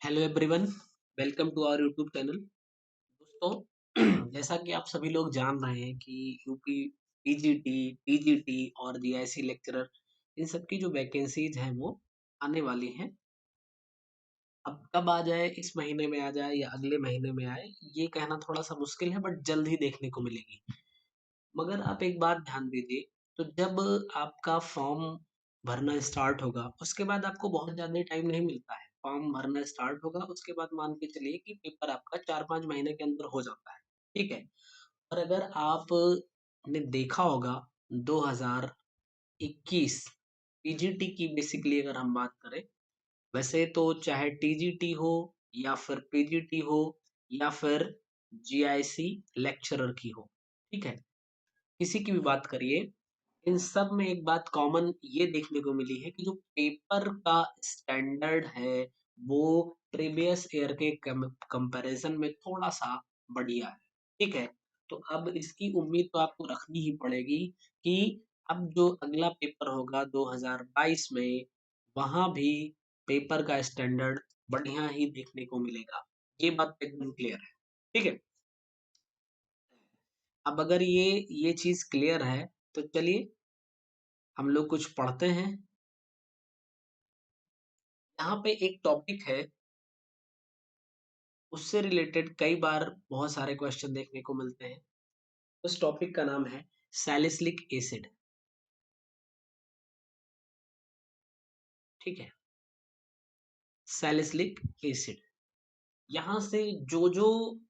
Hello everyone, welcome to our YouTube channel. दोस्तों, जैसा कि आप सभी लोग जान रहे हैं कि यूपी पीजीटी, टीजीटी और जीआईसी लेक्चरर इन सब की जो वैकेंसीज हैं वो आने वाली हैं। अब कब आ जाए, इस महीने में आ जाए या अगले महीने में आए, ये कहना थोड़ा सा मुश्किल है, बट जल्द ही देखने को मिलेगी। मगर आप एक बात ध्यान दीजिए, तो जब आपका फॉर्म भरना स्टार्ट होगा, उसके बाद आपको बहुत ज़्यादा टाइम नहीं मिलता है। फॉर्म भरना स्टार्ट होगा, उसके बाद मान के चलिए कि पेपर आपका 4-5 महीने के अंदर हो जाता है, ठीक है? और अगर आपने देखा होगा 2021 पीजीटी की बेसिकली अगर हम बात करें, वैसे तो चाहे टीजीटी हो या फिर पीजीटी हो या फिर जीआईसी लेक्चरर की हो, ठीक है? किसी की भी बात करिए, इन सब में एक बात कॉमन ये देखने को मिली है कि जो पेपर का स्टैंडर्ड है वो प्रीवियस ईयर के कंपैरिजन में थोड़ा सा बढ़िया है, ठीक है? तो अब इसकी उम्मीद तो आपको रखनी ही पड़ेगी कि अब जो अगला पेपर होगा 2022 में, वहां भी पेपर का स्टैंडर्ड बढ़िया ही देखने को मिलेगा। ये बात एकदम क्लियर है, ठीक है? अब अगर ये चीज क्लियर है, तो चलिए हम लोग कुछ पढ़ते हैं। यहाँ पे एक टॉपिक है, उससे रिलेटेड कई बार बहुत सारे क्वेश्चन देखने को मिलते हैं। उस टॉपिक का नाम है सैलिसिलिक एसिड, ठीक है? सैलिसिलिक एसिड, यहाँ से जो जो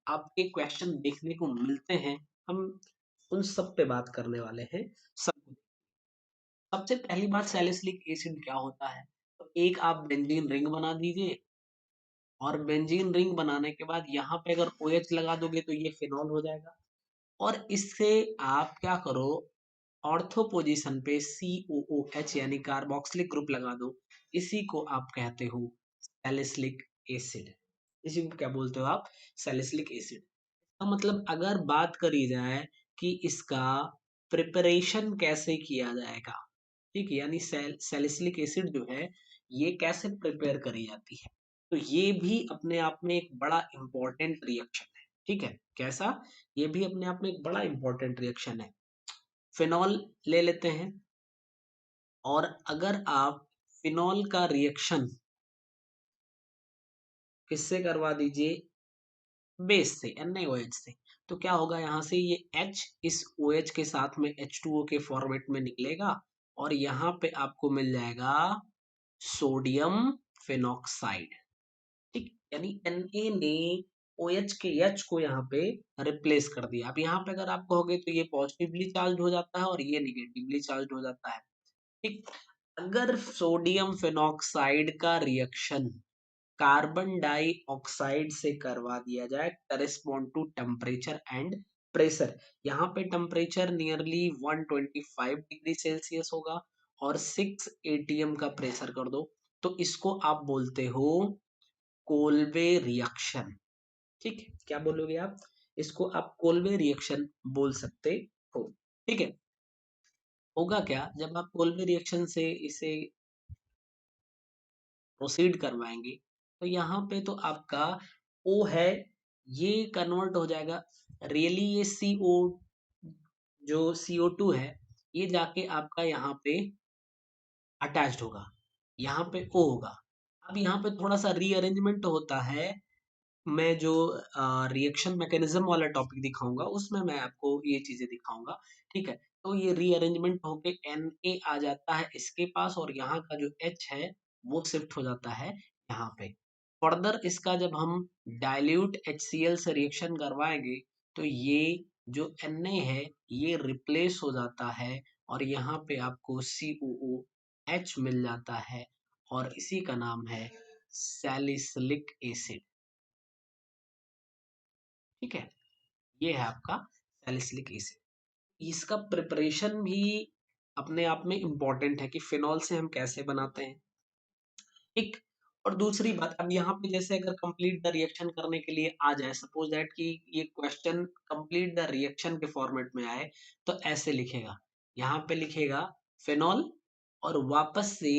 आपके क्वेश्चन देखने को मिलते हैं, हम उन सब पे बात करने वाले हैं। सब सबसे पहली बात, सैलिसिलिक एसिड क्या होता है? तो एक आप बेंजीन रिंग बना दीजिए, और बेंजीन रिंग बनाने के बाद यहाँ पे अगर OH लगा दोगे तो ये फिनॉल हो जाएगा। और इससे आप क्या करो, ऑर्थो पोजीशन पे COOH यानी कार्बोक्सिलिक ग्रुप लगा दो। इसी को आप कहते हो सैलिसिलिक एसिड। इसी को क्या बोलते हो आप? Salicylic acid. इसका मतलब अगर बात करी जाए कि इसका प्रिपरेशन कैसे किया जाएगा, ठीक है, यानी सैलिसिलिक एसिड जो है ये कैसे प्रिपेयर करी जाती है, तो ये भी अपने आप में एक बड़ा इंपॉर्टेंट रिएक्शन है, ठीक है? कैसा? ये भी अपने आप में एक बड़ा इंपॉर्टेंट रिएक्शन है। फिनॉल ले लेते हैं, और अगर आप फिनॉल का रिएक्शन किससे करवा दीजिए, बेस से, NaOH से, तो क्या होगा, यहाँ से ये H इस OH के साथ में H2O के फॉर्मेट में निकलेगा, और यहाँ पे आपको मिल जाएगा सोडियम फिनॉक्साइड, ठीक? यानी Na ने OH के H को यहाँ पे रिप्लेस कर दिया। अब यहाँ पे अगर आप कहोगे तो ये पॉजिटिवली चार्ज हो जाता है और ये निगेटिवली चार्ज हो जाता है, ठीक? अगर सोडियम फिनॉक्साइड का रिएक्शन कार्बन डाइऑक्साइड से करवा दिया जाए, correspond to temperature and pressure, यहाँ पे टेम्परेचर नियरली 125 डिग्री सेल्सियस होगा, और 6 ATM का प्रेशर कर दो, तो इसको आप बोलते हो कोल्बे रिएक्शन, ठीक है? क्या बोलोगे आप? इसको आप कोल्बे रिएक्शन बोल सकते हो, ठीक है? होगा क्या, जब आप कोल्बे रिएक्शन से इसे प्रोसीड करवाएंगे, तो यहाँ पे तो आपका O है, ये कन्वर्ट हो जाएगा, रियली ये CO जो CO2 है, ये जाके आपका यहाँ पे अटैच्ड होगा, यहाँ पे O होगा। अब यहाँ पे थोड़ा सा रीअरेंजमेंट होता है, मैं जो रिएक्शन मैकेनिज्म वाला टॉपिक दिखाऊंगा उसमें मैं आपको ये चीजें दिखाऊंगा, ठीक है? तो ये रीअरेंजमेंट होके Na आ जाता है इसके पास, और यहाँ का जो H है वो शिफ्ट हो जाता है यहाँ पे। फर्दर इसका जब हम डाइल्यूट HCl से रिएक्शन करवाएंगे, तो ये जो Na है ये रिप्लेस हो जाता है, और यहाँ पे आपको COOH मिल जाता है, और इसी का नाम है सैलिसिलिक एसिड, ठीक है? ये है आपका सैलिसिलिक एसिड। इसका प्रिपरेशन भी अपने आप में इम्पोर्टेंट है कि फिनॉल से हम कैसे बनाते हैं, ठीक? और दूसरी बात, अब यहाँ पे जैसे अगर कंप्लीट द रिएक्शन करने के लिए आ जाए, सपोज दैट कि ये क्वेश्चन कंप्लीट द रिएक्शन के फॉर्मेट में आए, तो ऐसे लिखेगा, यहाँ पे लिखेगा फिनॉल, और वापस से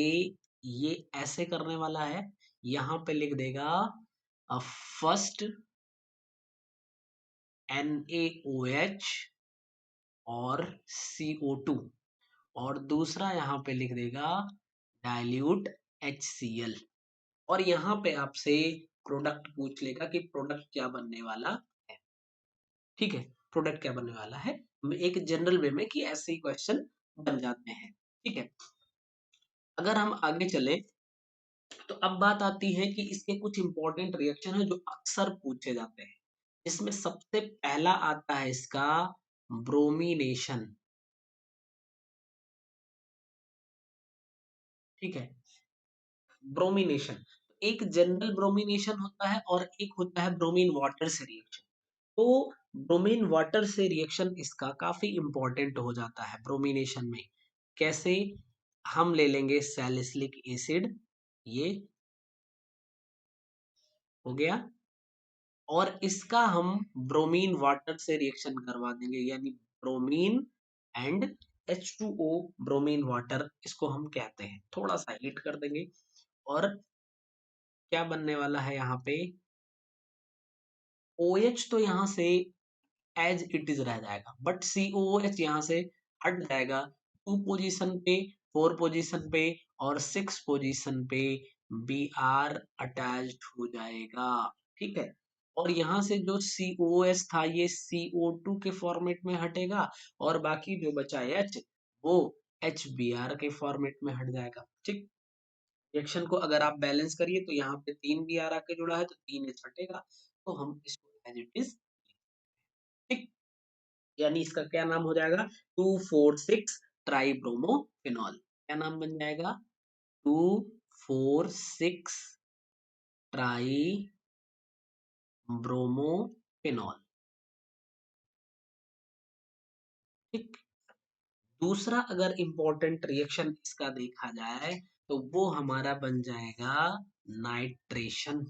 ये ऐसे करने वाला है, यहाँ पे लिख देगा फर्स्ट NaOH और CO2, और दूसरा यहाँ पे लिख देगा डाइल्यूट HCl। और यहाँ पे आपसे प्रोडक्ट पूछ लेगा कि प्रोडक्ट क्या बनने वाला है। ठीक है, प्रोडक्ट क्या बनने वाला है, एक जनरल वे में कि ऐसे ही क्वेश्चन बन जाते हैं। ठीक है, अगर हम आगे चले तो अब बात आती है कि इसके कुछ इंपॉर्टेंट रिएक्शन है जो अक्सर पूछे जाते हैं। इसमें सबसे पहला आता है इसका ब्रोमिनेशन। ठीक है, ब्रोमिनेशन एक जनरल ब्रोमिनेशन होता है और एक होता है ब्रोमीन वाटर से रिएक्शन। तो ब्रोमीन वाटर से रिएक्शन इसका काफी इंपॉर्टेंट हो जाता है ब्रोमिनेशन में। कैसे, हम ले लेंगे सैलिसिलिक एसिड, ये हो गया, और इसका हम ब्रोमीन वाटर से रिएक्शन करवा देंगे, यानी bromine and H2O, bromine water इसको हम कहते हैं। थोड़ा सा हीट कर देंगे और क्या बनने वाला है यहाँ पे, OH तो यहाँ से एज इट इज रह जाएगा, बट COOH यहाँ से हट जाएगा। 2 पोजीशन पे, 4 पोजीशन पे और 6 पोजीशन पे Br अटैच्ड हो जाएगा। ठीक है, और यहाँ से जो COS था ये CO2 के फॉर्मेट में हटेगा, और बाकी जो बचा H वो HBr के फॉर्मेट में हट जाएगा। ठीक, रिएक्शन को अगर आप बैलेंस करिए तो यहाँ पे 3 Br आके जुड़ा है तो 3 H हटेगा, तो हम इसको एज इट इज, ठीक, यानी इसका क्या नाम हो जाएगा, 2,4,6 ट्राइब्रोमोफिनॉल। क्या नाम बन जाएगा, 2,4,6 ट्राई ब्रोमोफिनॉल। ठीक, दूसरा अगर इंपॉर्टेंट रिएक्शन इसका देखा जाए तो वो हमारा बन जाएगा नाइट्रेशन।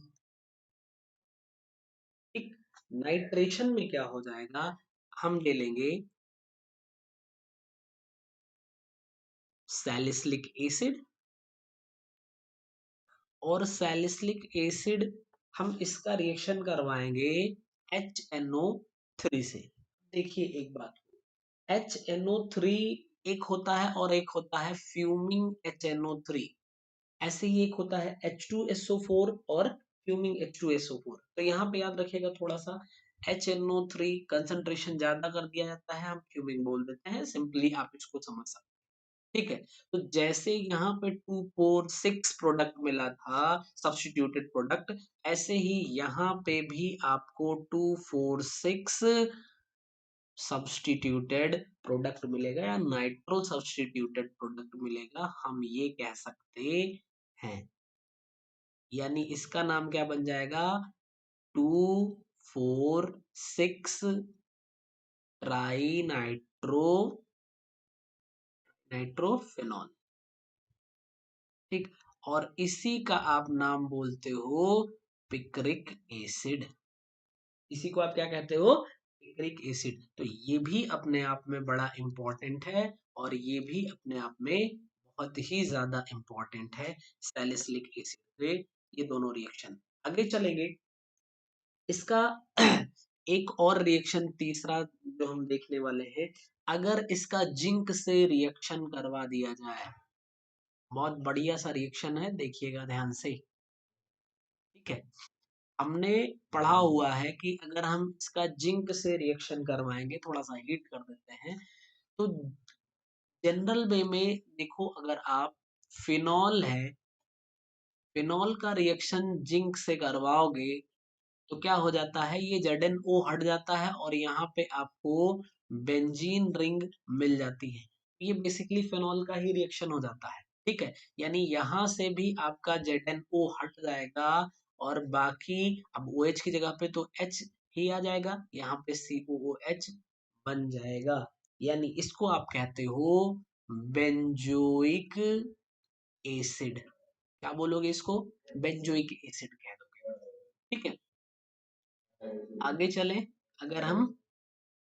ठीक, नाइट्रेशन में क्या हो जाएगा, हम ले लेंगे सैलिसिलिक एसिड, और सैलिसिलिक एसिड हम इसका रिएक्शन करवाएंगे HNO3 से। देखिए एक बात, HNO3 एक होता है और एक होता है फ्यूमिंग HNO3। ऐसे ही एक होता है H2SO4 और फ्यूमिंग H2SO4। तो यहाँ पे याद रखिएगा थोड़ा सा, HNO3 कंसंट्रेशन ज्यादा कर दिया जाता है, हम फ्यूमिंग बोल देते हैं, सिंपली आप इसको समझ सकते हैं। ठीक है, तो जैसे यहाँ पे 2,4,6 प्रोडक्ट मिला था सब्स्टिट्यूटेड प्रोडक्ट, ऐसे ही यहाँ पे भी आपको 2,4,6 सब्स्टिट्यूटेड प्रोडक्ट मिलेगा, या नाइट्रो सब्स्टिट्यूटेड प्रोडक्ट मिलेगा, हम ये कह सकते हैं। यानी इसका नाम क्या बन जाएगा, 2,4,6 ट्राई नाइट्रोफिनॉल। ठीक, और इसी का आप नाम बोलते हो पिक्रिक एसिड। इसी को आप क्या कहते हो, पिक्रिक एसिड। तो ये भी अपने आप में बड़ा इंपॉर्टेंट है, और ये भी अपने आप में बहुत ही ज्यादा इंपॉर्टेंट है, सैलिसिलिक एसिड से ये दोनों रिएक्शन। आगे चलेंगे, इसका एक और रिएक्शन तीसरा जो हम देखने वाले हैं, अगर इसका जिंक से रिएक्शन करवा दिया जाए, बहुत बढ़िया सा रिएक्शन है, देखिएगा ध्यान से। ठीक है, हमने पढ़ा हुआ है कि अगर हम इसका जिंक से रिएक्शन करवाएंगे, थोड़ा सा हीट कर देते हैं, तो जनरल वे में देखो, अगर आप फिनॉल है, फिनॉल का रिएक्शन जिंक से करवाओगे तो क्या हो जाता है, ये ZnO हट जाता है और यहाँ पे आपको बेंजीन रिंग मिल जाती है। ये बेसिकली फिनॉल का ही रिएक्शन हो जाता है। ठीक है, यानी यहाँ से भी आपका ZnO हट जाएगा, और बाकी अब OH की जगह पे तो H ही आ जाएगा, यहाँ पे COOH बन जाएगा। यानी इसको आप कहते हो बेंजोइक एसिड। क्या बोलोगे इसको, बेंजोइक एसिड कह दोगे। ठीक है, आगे चले, अगर हम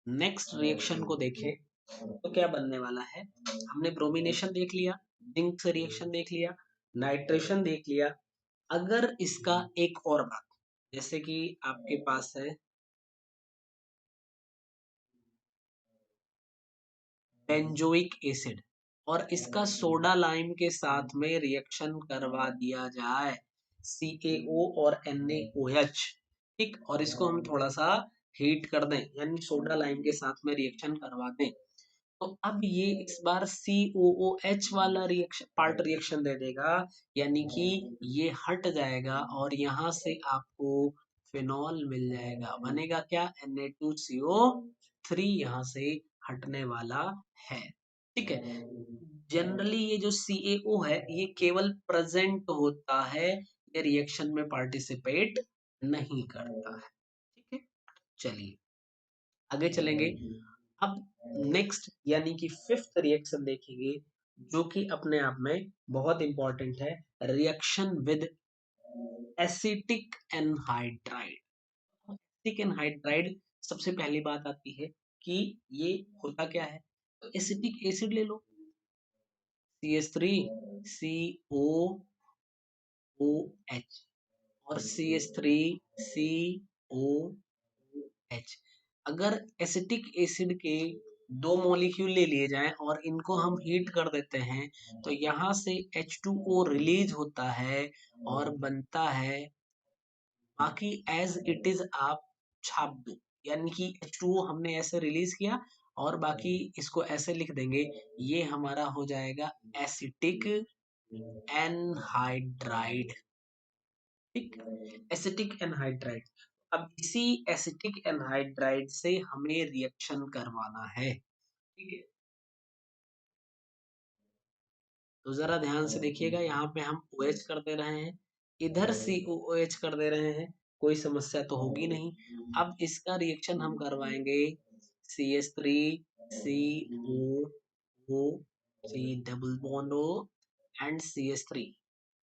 नेक्स्ट रिएक्शन को देखें तो क्या बनने वाला है, हमने ब्रोमिनेशन देख लिया, जिंक से रिएक्शन देख लिया, नाइट्रेशन देख लिया। अगर इसका एक और बात, जैसे कि आपके पास है बेंजोइक एसिड और इसका सोडा लाइम के साथ में रिएक्शन करवा दिया जाए, CaO और NaOH, ठीक, और इसको हम थोड़ा सा हीट कर दें, यानी सोडा लाइम के साथ में रिएक्शन करवा दें, तो अब ये इस बार COOH वाला रिएक्शन पार्ट रिएक्शन दे देगा, यानी कि ये हट जाएगा और यहाँ से आपको फिनॉल मिल जाएगा, बनेगा क्या, Na2CO3 यहाँ से हटने वाला है, ठीक है। जनरली ये जो CaO है ये केवल प्रेजेंट होता है, ये रिएक्शन में पार्टिसिपेट नहीं करता है, ठीक है। चलिए आगे चलेंगे। अब नेक्स्ट यानी कि फिफ्थ रिएक्शन देखेंगे, जो कि अपने आप में बहुत इंपॉर्टेंट है, reaction with acetic anhydride. Acetic anhydride, सबसे पहली बात आती है कि ये होता क्या है, तो एसिटिक एसिड ले लो, CH3 COOH और CH3 COOH। अगर एसिटिक एसिड के दो मॉलिक्यूल ले लिए जाएं और इनको हम हीट कर देते हैं, तो यहाँ से H2O रिलीज होता है और बनता है, बाकी एज इट इज आप छाप दो, यानी कि H2O हमने ऐसे रिलीज किया और बाकी इसको ऐसे लिख देंगे, ये हमारा हो जाएगा एसिटिक एनहाइड्राइड, ठीक, एसिटिक एनहाइड्राइड। अब इसी एसिटिक एनहाइड्राइड से हमें रिएक्शन करवाना है, ठीक है। तो जरा ध्यान से देखिएगा, यहाँ पे हम OH कर दे रहे हैं, इधर COOH कर दे रहे हैं, कोई समस्या तो होगी नहीं। अब इसका रिएक्शन हम करवाएंगे CH3 COO C double bond O and CH3।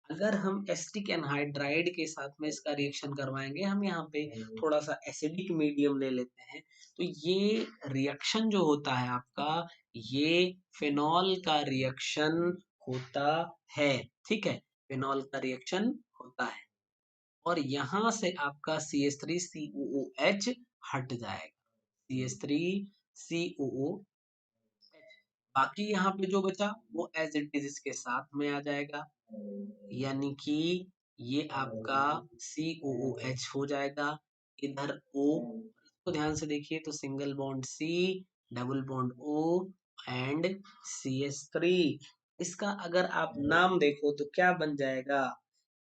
अगर हम एसिटिक एनहाइड्राइड के साथ में इसका रिएक्शन करवाएंगे, हम यहाँ पे थोड़ा सा एसिडिक मीडियम ले लेते हैं, तो ये रिएक्शन जो होता है आपका, ये फिनॉल का रिएक्शन होता है, ठीक है, फिनॉल का रिएक्शन होता है और यहाँ से आपका CH3 COOH हट जाएगा, CH3 COOH, बाकी यहाँ पे जो बचा वो एज इट इज इसके साथ में आ जाएगा, यानी कि ये आपका COOH हो जाएगा, इधर O, इसको ध्यान से देखिए तो single bond C double bond O and CH3। इसका अगर आप नाम देखो तो क्या बन जाएगा,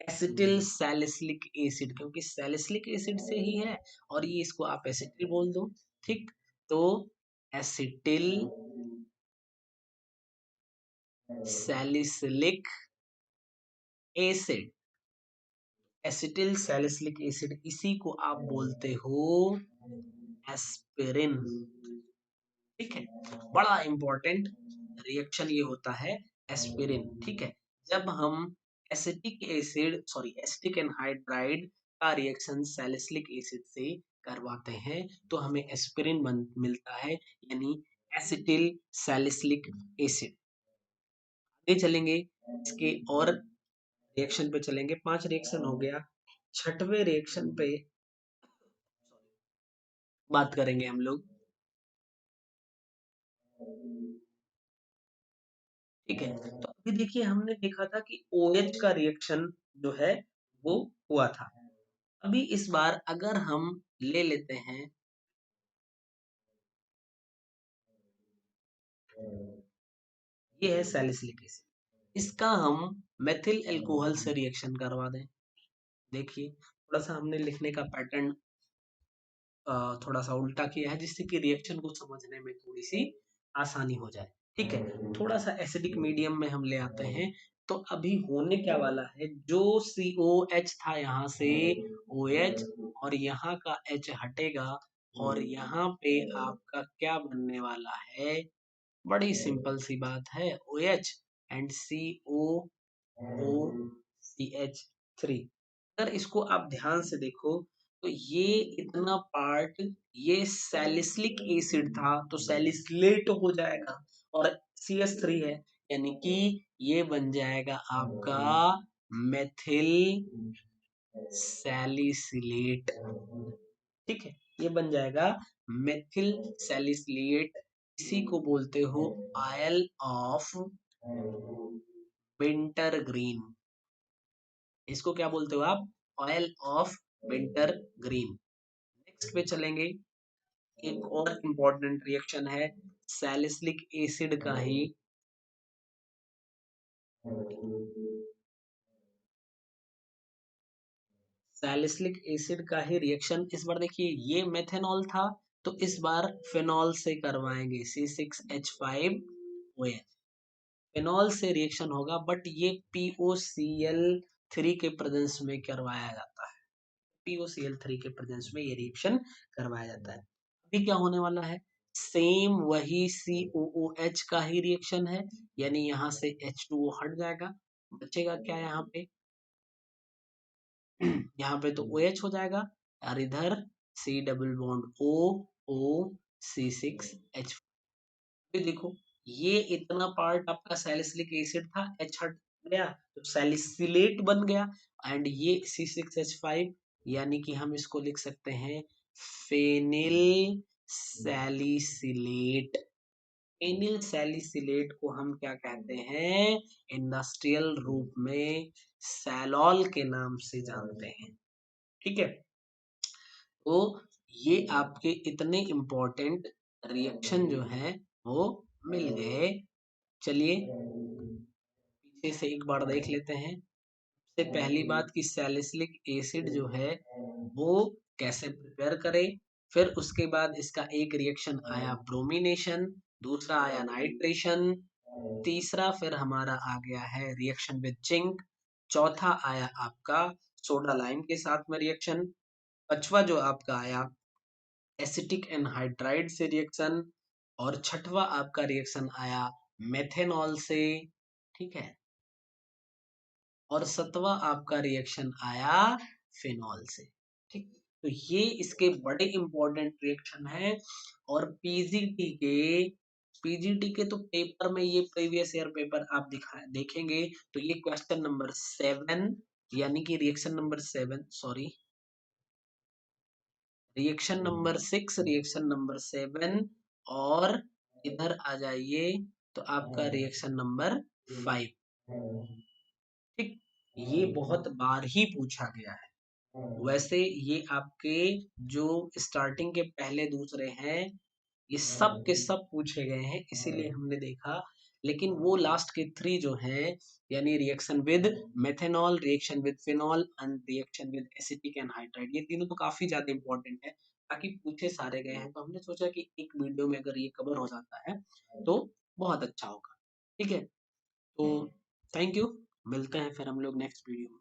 एसिटिल सैलिसिलिक एसिड, क्योंकि सैलिसिलिक एसिड से ही है और ये इसको आप एसिटिल बोल दो, ठीक, तो acetyl salicylic acid, acetyl salicylic acid, इसी को आप बोलते हो एस्पिरिन, ठीक है। बड़ा इंपॉर्टेंट रिएक्शन ये होता है एस्पिरिन, ठीक है। जब हम acetic acid sorry acetic anhydride का रिएक्शन सैलिसिलिक एसिड से करवाते हैं तो हमें एस्पिरिन मिलता है, यानी एसिटिल सैलिसिलिक एसिड। आगे चलेंगे इसके और रिएक्शन पे चलेंगे, 5 रिएक्शन हो गया, छठवें रिएक्शन पे बात करेंगे हम लोग, ठीक है। तो अभी देखिए हमने देखा था कि OH का रिएक्शन जो है वो हुआ था, अभी इस बार अगर हम ले लेते हैं, ये है सैलिसिलिक एसिड, इसका हम मेथिल अल्कोहल से रिएक्शन करवा दें, देखिए थोड़ा सा हमने लिखने का पैटर्न थोड़ा सा उल्टा किया है, जिससे कि रिएक्शन को समझने में थोड़ी सी आसानी हो जाए, ठीक है। थोड़ा सा एसिडिक मीडियम में हम ले आते हैं, तो अभी होने क्या वाला है, जो COH था यहाँ से OH और यहाँ का H हटेगा और यहाँ पे आपका क्या बनने वाला है, बड़ी सिंपल सी बात है, OH एंड COOCH3। अगर इसको आप ध्यान से देखो तो ये इतना पार्ट, ये सैलिसिलिक एसिड था तो सैलिसिलेट हो जाएगा और CH3 है, यानी कि ये बन जाएगा आपका मेथिल सैलिसिलेट। ठीक है, ये बन जाएगा मेथिल सैलिसिलेट। इसी को बोलते हो ऑयल ऑफ विंटर ग्रीन। इसको क्या बोलते हो आप? Oil of winter green. Next पे चलेंगे। एक और इम्पोर्टेंट रिएक्शन है सैलिसिलिक एसिड का ही। सैलिसिलिक एसिड का ही रिएक्शन इस बार देखिए, ये मेथेनॉल था तो इस बार फिनॉल से करवाएंगे C6H5OH। फिनॉल से रिएक्शन होगा बट ये POCl3 के प्रेजेंस में करवाया जाता है। POCl3 के प्रेजेंस में ये रिएक्शन करवाया जाता है। अभी क्या होने वाला है? सेम वही COOH का ही रिएक्शन है, यानी यहाँ से H2O हट जाएगा। बचेगा क्या यहाँ पे? यहाँ पे तो OH हो जाएगा और इधर C double bond O, O, C6H। फिर देखो, ये इतना पार्ट आपका सैलिसिलिक एसिड था, H हट गया तो सैलिसिलेट बन गया। एंड ये C6H5, यानी कि हम इसको लिख सकते हैं फेनिल सैलिसिलेट। फेनिल सैलिसिलेट को हम क्या कहते हैं? इंडस्ट्रियल रूप में सैलॉल के नाम से जानते हैं। ठीक है, तो ये आपके इतने इम्पोर्टेंट रिएक्शन जो है वो मिल गए। चलिए पीछे से एक बार देख लेते हैं। सबसे पहली बात कि सैलिसिलिक एसिड जो है वो कैसे प्रिपेयर करें। फिर उसके बाद इसका एक रिएक्शन आया ब्रोमिनेशन, दूसरा आया नाइट्रेशन, तीसरा फिर हमारा आ गया है रिएक्शन विद जिंक, चौथा आया आपका सोडा लाइम के साथ में रिएक्शन, पांचवा जो आपका आया एसिटिक एनहाइड्राइड से रिएक्शन, और छठवा आपका रिएक्शन आया मेथेनॉल से। ठीक है, और सतवा आपका रिएक्शन आया फिनॉल से। ठीक, तो ये इसके बड़े इंपॉर्टेंट रिएक्शन है। और पीजीटी के तो पेपर में ये प्रीवियस ईयर पेपर आप देखेंगे तो ये क्वेश्चन नंबर 7, यानी कि reaction number 7, sorry, reaction number 6, reaction number 7, और इधर आ जाइए तो आपका रिएक्शन नंबर 5। ठीक, ये बहुत बार ही पूछा गया है। वैसे ये आपके जो स्टार्टिंग के पहले दूसरे हैं ये सब के सब पूछे गए हैं, इसीलिए हमने देखा। लेकिन वो लास्ट के 3 जो हैं, यानी reaction with methanol, reaction with phenol and reaction with acetic anhydride, ये तीनों तो काफी ज्यादा इंपॉर्टेंट है, ताकि पूछे सारे गए हैं। तो हमने सोचा कि एक वीडियो में अगर ये कवर हो जाता है तो बहुत अच्छा होगा। ठीक है, तो थैंक यू, मिलते हैं फिर हम लोग नेक्स्ट वीडियो में।